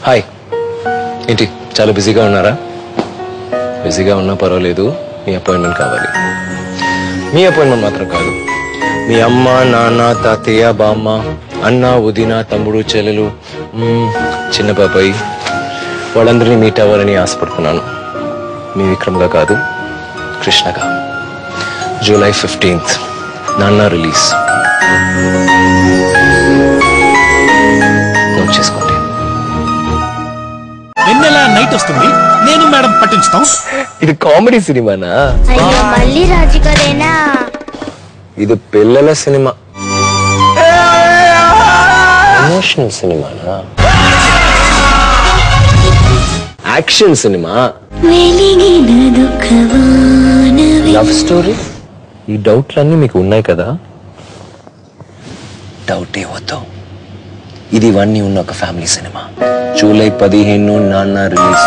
Hi, ఏంటి చాలా బిజీగా ఉన్నారా? బిజీగా ఉన్నా పర్వాలేదు, మీ అపాయింట్మెంట్ కావాలి. మీ అపాయింట్మెంట్ మాత్రం కాదు, మీ అమ్మ, నాన్న, తాతయ్య, బామ్మ, అన్న, వదిన, తమ్ముడు, చెల్లెలు, చిన్న బాబాయ్ వాళ్ళందరినీ మీట్ అవ్వాలని ఆశపడుతున్నాను. మీ విక్రమ్గా కాదు, కృష్ణగా. జూలై 15th నాన్న రిలీజ్. నోట్ చేసుకోండి. వెన్నెల నైట్ వస్తుంది, నేను మేడం పట్టించుతాం. ఇది కామెడీ సినిమానా? మళ్ళీ రాజుగారేనా? ఇది పిల్లల సినిమా. ఎమోషనల్ సినిమానా? Action cinema? Love story? ఈ డౌట్లన్నీ మీకు ఉన్నాయి కదా? డౌట్ ఏవద్దు, ఇది ఇవన్నీ ఉన్న ఒక ఫ్యామిలీ సినిమా. జూలై 15 నాన్న రిలీజ్.